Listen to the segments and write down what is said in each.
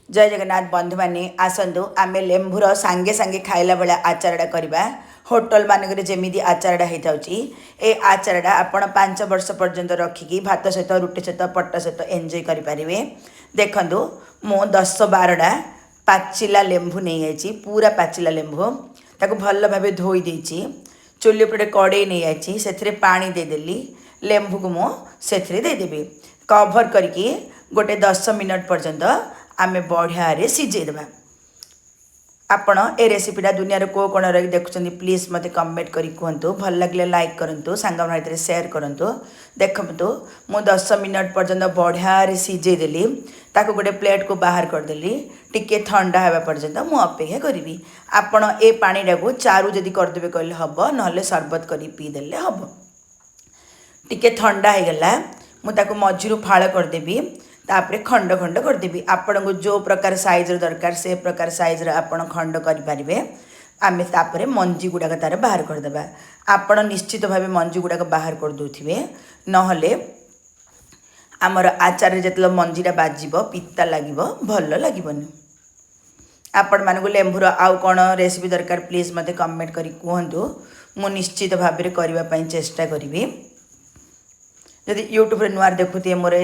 जय जगन्नाथ बंधु माने आसतु आमे लेंबुर सांगे सांगे खाइला बेला आचारटा करवा होटल मानक जमी आचारटा होती ए आचारटा आपण 5 वर्ष पर्यंत रखिकी भात सहित रुटी सहित पट्टा सहित एंजॉय करें। देखु मु 10-12टा पाचिला लेंबू नहीं आई पूरा पाचिला लेंबू ताको भल भाव धोई देछि चुल्ली उपरे कड़े नहीं आई से पानी देदेली लेंबू को मुझे देदेवी कभर करके गोटे 10 मिनट पर्यंत आमे बढ़िया रे सिझेदेबा। आपण ए रेसिपीटा दुनिया को कोण रही देखुं प्लीज मत कमेंट करी कहतु भल लगे लाइक करूँ सांग भाई सेयार करूँ। देखु मु 10 मिनट पर्यंत बढ़िया रे सिझेदेली ताको गोटे प्लेट को बाहर करदेली टिके ठंडा होगा पर्यंत मु अपेक्षा करी। आपण ए पानीटा को चारू जदि करदेवे कहले हम ना सरबत कर पीदेले हम। टिके ठंडा हो गला मुझे मझीरू फाड़ करदेवी तापरे खंड खंड करदेवी आपण को जो प्रकार साइज दरकार से प्रकार साइज आपण खंड करें। आम तापर मंजी गुड़ाक तार बाहर करदे आपण निश्चित भाव मंजी गुड़ाक बाहर कर दे नहले आमर आचार जो मंजीटा बाजिब पिता लगे भल लगनी। आपण मानक लेंबूर आउ कौन रेसिपी दरकार प्लीज मत कमेंट करी कहतु मु निश्चित भाव में करने चेष्टा करी। जदि यूट्यूब नुआर देखुए मोर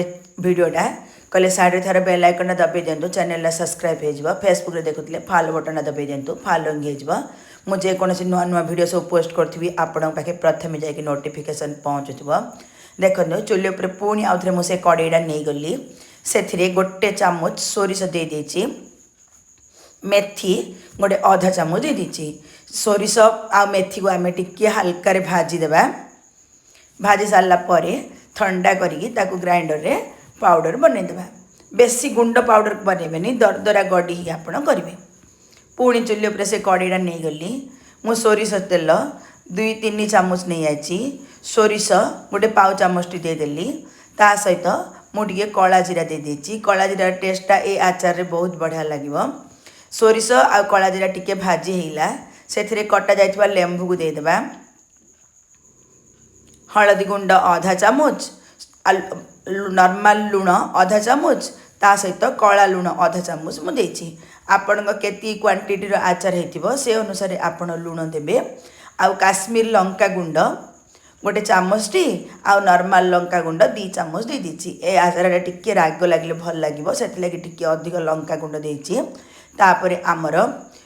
भिडटा कहले साइड थार बेल आइकन दबाई दिंतु चैनल सब्सक्राइब हो फेसबुक देखुले फॉलो बटन दबाई दिंतु फॉलोइंग हो मुझे कौन नुआ नुआ वीडियो सब पोस्ट करी आपण पाखे प्रथम जाकि नोटिफिकेशन पहुँचुव। देखो चुल्ली उपर पुणी आउ थे मुझे कड़ईटा नहीं गली से गोटे चामच सोरिष दे देछि मेथी गोटे आधा चामच दे देछि सोरिष आ मेथी को आम टिके हल्का भाजीदेवा भाजी सारा पर ठंडा करिकी ताकू ग्राइंडर रे पाउडर बनईदेवा। बेसी गुंड पाउडर बनइबेनी दरदरा गड़ी आपण करेंगे। पुणी चुल्ली उपर से कड़ईटा नहीं गली मु सोरिष तेल 2-3 चामच नहीं आई सोरिष गोटे पाव चामच देदेली ता सहित मुझे कला जीरा दे देछि कला जीरा टेस्टा ए आचार रे बहुत बढ़िया लगे। सोरिष आ कला जीरा टिके भाजी हैला से कटा जाइथिबा लेंबू को देदेबा हलदी गुंड आधा चामच नॉर्मल लुण आधा चामच ता सहित कला लुण आधा चामच मुझे आपण केती क्वांटिटी रो आचार हेतिबो से अनुसार आपण लुण देबे। आउ काश्मीर लंका गुंड गोटे चामचटी आउ नॉर्मल लंका गुंड 2 चामच दे दीची ए आचार टिके राग लागले भल लागिबो सेति लागि टिके अधिक लंका गुंड देछि तापरे आमर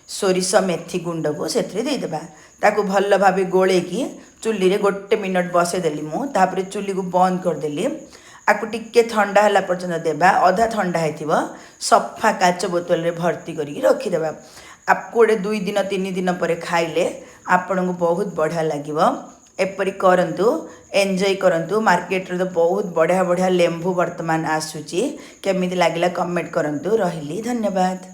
सोरिष मेथी गुंड को सेथरे दे देबा ताकू भल भाव गोलेकी चुल्ली रे गोटे मिनट बसईदेली मुझे चुल्ली को बंद करदेली आपको टिके ठंडा है पर्यटन देवा अधा ठंडा हो सफा काच बोतल रे भर्ती करके रखीदे आपको 2 दिन 3 दिन पर खाइले आपण को बहुत बढ़िया लगे। एपरी करंतु एंजॉय करंतु मार्केट रे तो बहुत बढ़िया बढ़िया लेंबू वर्तमान आसूची केमिति लागिला कमेंट करंतु। रहिली धन्यवाद।